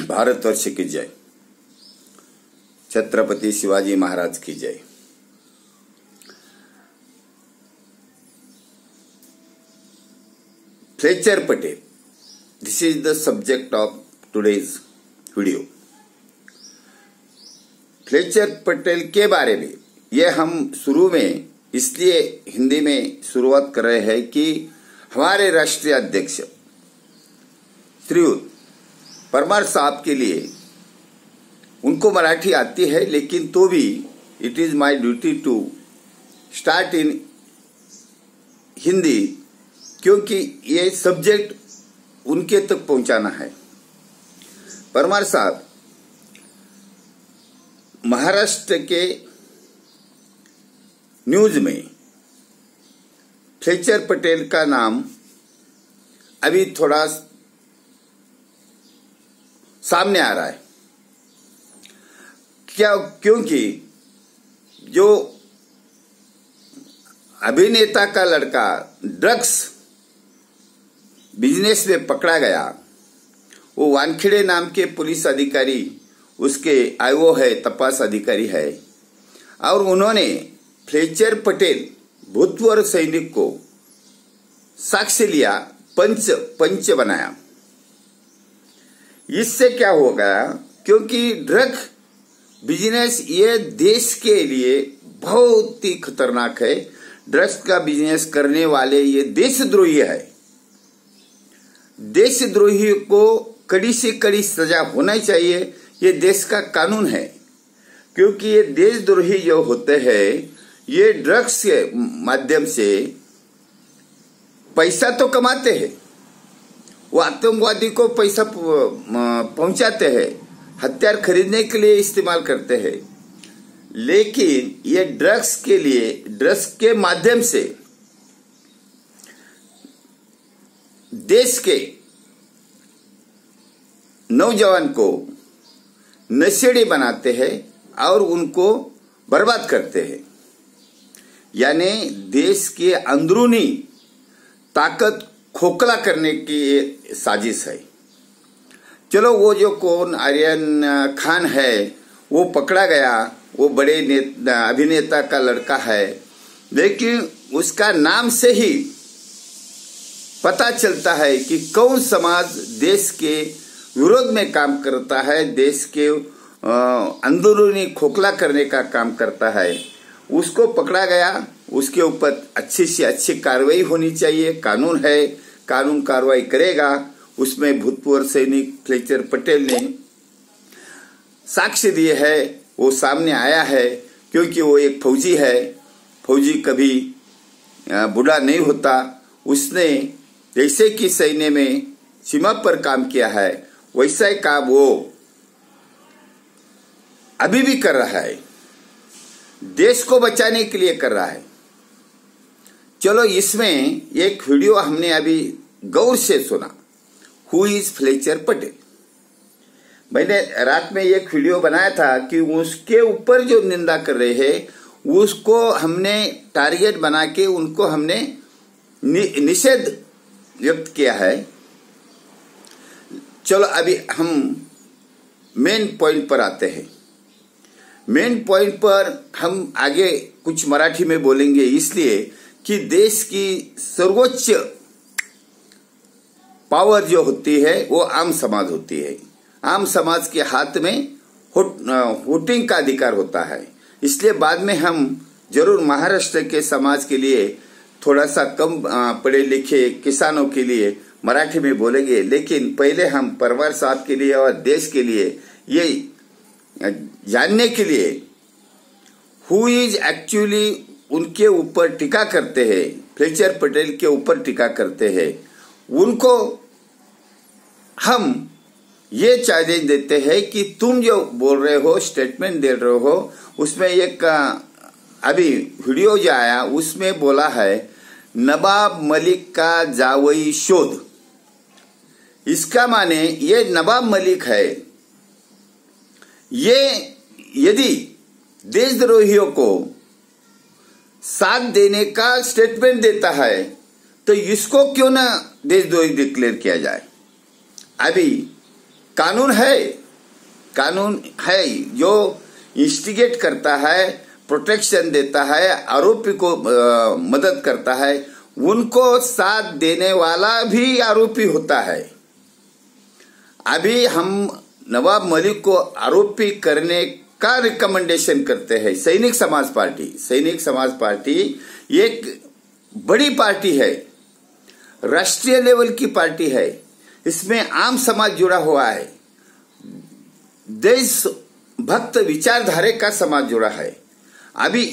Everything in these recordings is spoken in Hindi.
भारतवर्ष की जय। छत्रपति शिवाजी महाराज की जय। Fletcher Patel, this is the subject of today's video. Fletcher Patel के बारे में ये हम शुरू में इसलिए हिंदी में शुरुआत कर रहे हैं कि हमारे राष्ट्रीय अध्यक्ष श्रीयुत परमार साहब के लिए, उनको मराठी आती है लेकिन तो भी it is my duty to start in Hindi, क्योंकि ये सब्जेक्ट उनके तक पहुंचाना है। परमार साहब महाराष्ट्र के न्यूज में फ्लेचर पटेल का नाम अभी थोड़ा सामने आ रहा है। क्योंकि जो अभिनेता का लड़का ड्रग्स बिजनेस में पकड़ा गया, वो वानखेड़े नाम के पुलिस अधिकारी उसके आईओ है, तपास अधिकारी है, और उन्होंने फ्लेचर पटेल भूतपूर्व सैनिक को साक्ष्य लिया, पंच बनाया। इससे क्या होगा, क्योंकि ड्रग बिजनेस ये देश के लिए बहुत ही खतरनाक है। ड्रग्स का बिजनेस करने वाले ये देशद्रोही है। देशद्रोही को कड़ी से कड़ी सजा होना चाहिए, ये देश का कानून है। क्योंकि ये देशद्रोही जो होते हैं, ये ड्रग्स के माध्यम से पैसा तो कमाते हैं, वो आतंकवादी को पैसा पहुंचाते हैं, हथियार खरीदने के लिए इस्तेमाल करते हैं, लेकिन ये ड्रग्स के लिए, ड्रग्स के माध्यम से देश के नौजवान को नशेड़ी बनाते हैं और उनको बर्बाद करते हैं। यानी देश के अंदरूनी ताकत खोखला करने की साजिश है। चलो, वो जो कौन आर्यन खान है वो पकड़ा गया, वो बड़े अभिनेता का लड़का है, लेकिन उसका नाम से ही पता चलता है कि कौन समाज देश के विरोध में काम करता है, देश के अंदरूनी खोखला करने का काम करता है। उसको पकड़ा गया, उसके ऊपर अच्छी से अच्छी कार्रवाई होनी चाहिए। कानून है, कानून कार्रवाई करेगा। उसमें भूतपूर्व सैनिक फ्लेचर पटेल ने साक्ष्य दिए है, वो सामने आया है। क्योंकि वो एक फौजी है, फौजी कभी बूढ़ा नहीं होता। उसने जैसे कि सैन्य में सीमा पर काम किया है, वैसा ही काम वो अभी भी कर रहा है, देश को बचाने के लिए कर रहा है। चलो, इसमें एक वीडियो हमने अभी गौर से सुना, हु इज फ्लेचर पटेल। मैंने रात में एक वीडियो बनाया था कि उसके ऊपर जो निंदा कर रहे हैं उसको हमने टारगेट बना के उनको हमने निषेध व्यक्त किया है। चलो, अभी हम मेन पॉइंट पर आते हैं। मेन पॉइंट पर हम आगे कुछ मराठी में बोलेंगे, इसलिए कि देश की सर्वोच्च पावर जो होती है वो आम समाज होती है। आम समाज के हाथ में वोटिंग का अधिकार होता है। इसलिए बाद में हम जरूर महाराष्ट्र के समाज के लिए, थोड़ा सा कम पढ़े लिखे किसानों के लिए मराठी में बोलेंगे, लेकिन पहले हम परमार साहब के लिए और देश के लिए ये जानने के लिए हु इज एक्चुअली उनके ऊपर टीका करते हैं, फ्लेचर पटेल के ऊपर टीका करते हैं, उनको हम ये चैलेंज देते हैं कि तुम जो बोल रहे हो, स्टेटमेंट दे रहे हो, उसमें एक अभी वीडियो जो आया उसमें बोला है नवाब मलिक का जावई शोध। इसका माने ये नवाब मलिक है, ये यदि देशद्रोहियों को साथ देने का स्टेटमेंट देता है तो इसको क्यों ना देशद्रोही डिक्लेयर किया जाए। अभी कानून है जो इंस्टिगेट करता है, प्रोटेक्शन देता है, आरोपी को मदद करता है, उनको साथ देने वाला भी आरोपी होता है। अभी हम नवाब मलिक को आरोपी करने का रिकमेंडेशन करते हैं। सैनिक समाज पार्टी एक बड़ी पार्टी है, राष्ट्रीय लेवल की पार्टी है। इसमें आम समाज जुड़ा हुआ है, देशभक्त विचारधारे का समाज जुड़ा है। अभी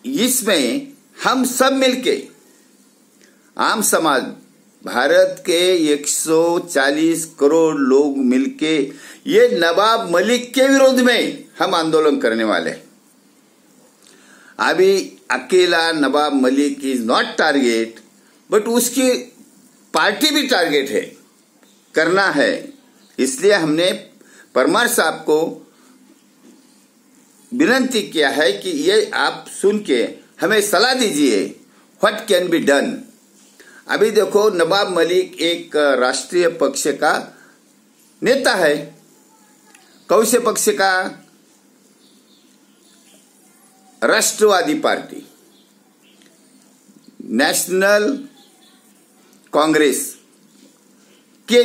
इसमें हम सब मिलके, आम समाज, भारत के 140 करोड़ लोग मिलके ये नवाब मलिक के विरोध में हम आंदोलन करने वाले हैं। अभी अकेला Nawab Malik is not target, but उसकी पार्टी भी टारगेट है, करना है। इसलिए हमने परमार साहब को विनती किया है कि ये आप सुन के हमें सलाह दीजिए, व्हाट कैन बी डन। अभी देखो, नवाब मलिक एक राष्ट्रीय पक्ष का नेता है। कौन से पक्ष का? राष्ट्रवादी पार्टी, नेशनल कांग्रेस के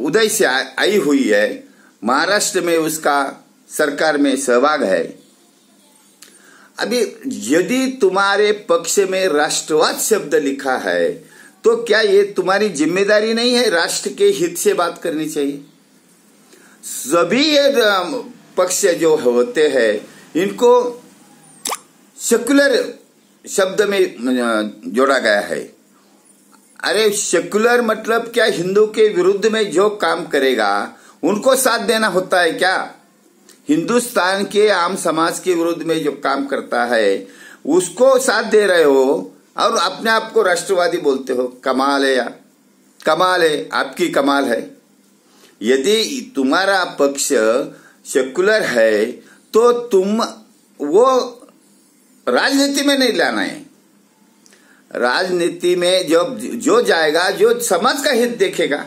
उदय से आई हुई है। महाराष्ट्र में उसका सरकार में सहभाग है। अभी यदि तुम्हारे पक्ष में राष्ट्रवाद शब्द लिखा है तो क्या ये तुम्हारी जिम्मेदारी नहीं है? राष्ट्र के हित से बात करनी चाहिए। सभी ये पक्ष जो होते हैं इनको सेकुलर शब्द में जोड़ा गया है। अरे सेकुलर मतलब क्या? हिंदू के विरुद्ध में जो काम करेगा उनको साथ देना होता है क्या? हिंदुस्तान के आम समाज के विरुद्ध में जो काम करता है उसको साथ दे रहे हो और अपने आप को राष्ट्रवादी बोलते हो। कमाल है यार, कमाल है, आपकी कमाल है। यदि तुम्हारा पक्ष सेकुलर है तो तुम वो राजनीति में नहीं लाना है। राजनीति में जो जाएगा जो समाज का हित देखेगा।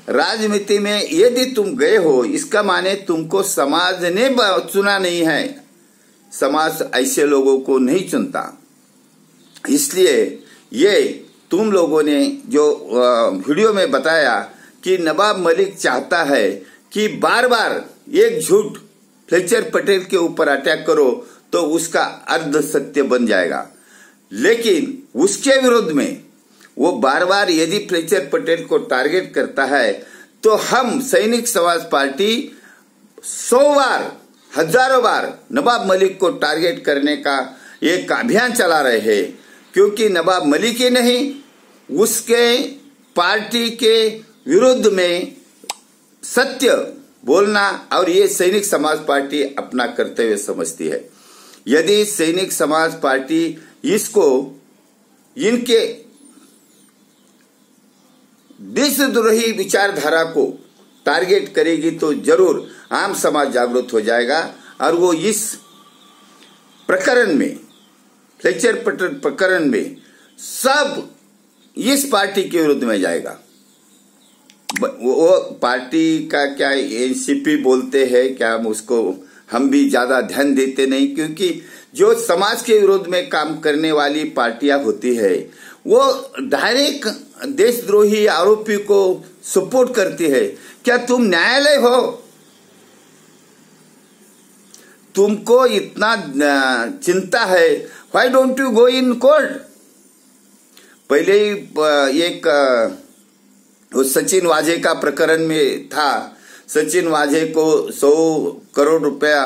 राजनीति में यदि तुम गए हो इसका माने तुमको समाज ने चुना नहीं है। समाज ऐसे लोगों को नहीं चुनता। इसलिए ये तुम लोगों ने जो वीडियो में बताया कि नवाब मलिक चाहता है कि बार बार एक झूठ फ्लेचर पटेल के ऊपर अटैक करो तो उसका अर्ध सत्य बन जाएगा। लेकिन उसके विरुद्ध में वो बार बार यदि फ्लेचर पटेल को टारगेट करता है तो हम सैनिक समाज पार्टी 100 बार, हजारों बार नवाब मलिक को टारगेट करने का एक अभियान चला रहे हैं। क्योंकि नवाब मलिक ही नहीं, उसके पार्टी के विरुद्ध में सत्य बोलना और ये सैनिक समाज पार्टी अपना कर्तव्य समझती है। यदि सैनिक समाज पार्टी इसको इनके देशद्रोही विचारधारा को टारगेट करेगी तो जरूर आम समाज जागरूक हो जाएगा और वो इस प्रकरण में, फ्लेचर पटेल प्रकरण में सब इस पार्टी के विरुद्ध में जाएगा। वो पार्टी का क्या एनसीपी बोलते हैं क्या, उसको हम भी ज्यादा ध्यान देते नहीं। क्योंकि जो समाज के विरोध में काम करने वाली पार्टियां होती है वो डायरेक्ट देशद्रोही आरोपी को सपोर्ट करती है। क्या तुम न्यायालय हो? तुमको इतना चिंता है, why don't you go in court? पहले ही एक सचिन वाजे का प्रकरण में था। सचिन वाजे को 100 करोड़ रुपया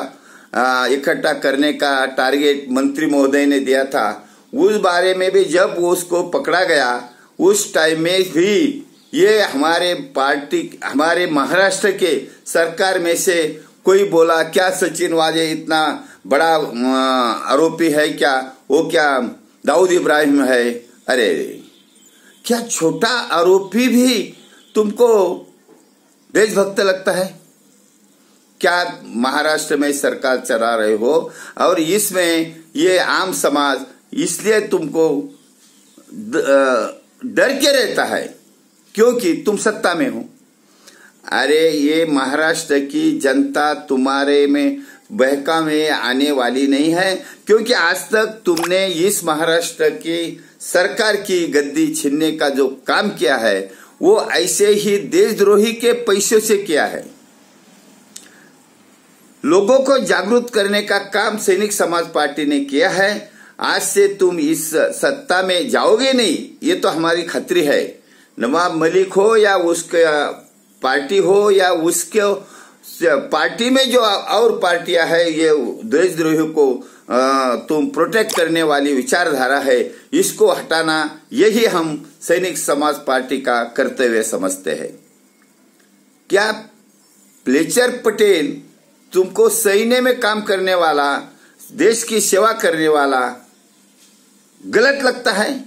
इकट्ठा करने का टारगेट मंत्री महोदय ने दिया था। उस बारे में भी जब वो उसको पकड़ा गया उस टाइम में भी ये हमारे महाराष्ट्र के सरकार में से कोई बोला क्या सचिन वाजे इतना बड़ा आरोपी है क्या? वो क्या दाऊद इब्राहिम है? अरे क्या छोटा आरोपी भी तुमको देशभक्त लगता है क्या? महाराष्ट्र में सरकार चला रहे हो और इसमें ये आम समाज इसलिए तुमको डर के रहता है क्योंकि तुम सत्ता में हो। अरे ये महाराष्ट्र की जनता तुम्हारे में बहका में आने वाली नहीं है, क्योंकि आज तक तुमने इस महाराष्ट्र की सरकार की गद्दी छीनने का जो काम किया है वो ऐसे ही देशद्रोही के पैसों से किया है। लोगों को जागरूक करने का काम सैनिक समाज पार्टी ने किया है। आज से तुम इस सत्ता में जाओगे नहीं, ये तो हमारी खतरी है। नवाब मलिक हो या उसके पार्टी हो या उसके पार्टी में जो और पार्टियां है, ये देशद्रोही को तुम प्रोटेक्ट करने वाली विचारधारा है, इसको हटाना यही हम सैनिक समाज पार्टी का कर्तव्य समझते हैं। क्या प्लेचर पटेल तुमको सैन्य में काम करने वाला, देश की सेवा करने वाला गलत लगता है?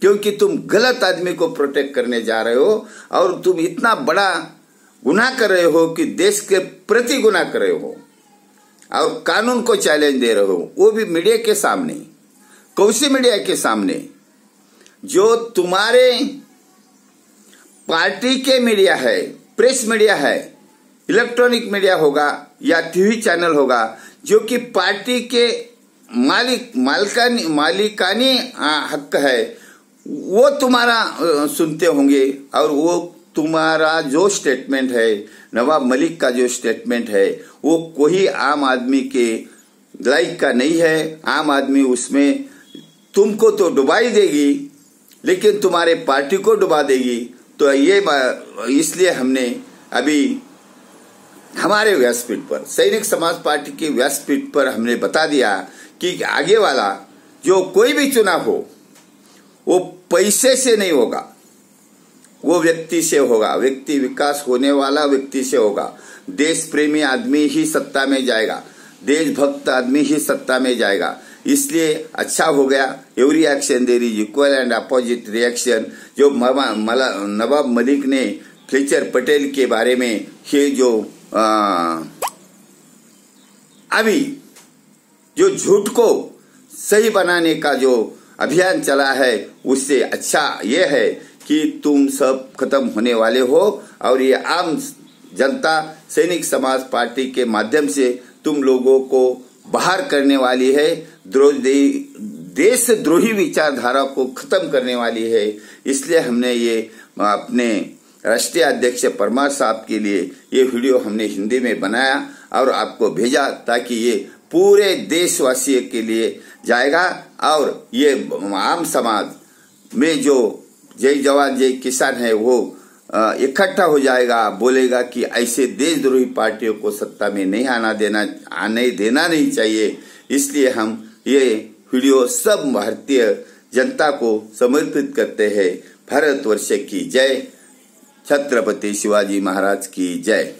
क्योंकि तुम गलत आदमी को प्रोटेक्ट करने जा रहे हो और तुम इतना बड़ा गुनाह कर रहे हो कि देश के प्रति गुनाह कर रहे हो और कानून को चैलेंज दे रहे हो, वो भी मीडिया के सामने। कौन मीडिया के सामने? जो तुम्हारे पार्टी के मीडिया है, प्रेस मीडिया है, इलेक्ट्रॉनिक मीडिया होगा या टीवी चैनल होगा, जो कि पार्टी के मालिकानी हक है, वो तुम्हारा सुनते होंगे और वो तुम्हारा जो स्टेटमेंट है, नवाब मलिक का जो स्टेटमेंट है, वो कोई आम आदमी के लाइक का नहीं है। आम आदमी उसमें तुमको तो डुबा ही देगी, लेकिन तुम्हारे पार्टी को डुबा देगी। तो ये इसलिए हमने अभी हमारे व्यासपीठ पर, सैनिक समाज पार्टी के व्यासपीठ पर हमने बता दिया कि आगे वाला जो कोई भी चुनाव हो वो पैसे से नहीं होगा, वो व्यक्ति से होगा। व्यक्ति विकास होने वाला व्यक्ति से होगा। देश प्रेमी आदमी ही सत्ता में जाएगा, देशभक्त आदमी ही सत्ता में जाएगा। इसलिए अच्छा हो गया, every action there is equal and opposite reaction. जो नवाब मलिक ने प्लेचर पटेल के बारे में ये जो अभी जो झूठ को सही बनाने का जो अभियान चला है, उससे अच्छा ये है कि तुम सब खत्म होने वाले हो और ये आम जनता सैनिक समाज पार्टी के माध्यम से तुम लोगों को बाहर करने वाली है, देशद्रोही विचारधारा को खत्म करने वाली है। इसलिए हमने ये अपने राष्ट्रीय अध्यक्ष परमार साहब के लिए ये वीडियो हमने हिंदी में बनाया और आपको भेजा, ताकि ये पूरे देशवासियों के लिए जाएगा और ये आम समाज में जो जय जवान जय किसान है वो इकट्ठा हो जाएगा, बोलेगा कि ऐसे देशद्रोही पार्टियों को सत्ता में नहीं आने देना नहीं चाहिए। इसलिए हम ये वीडियो सब भारतीय जनता को समर्पित करते हैं। भारतवर्ष की जय, छत्रपति शिवाजी महाराज की जय।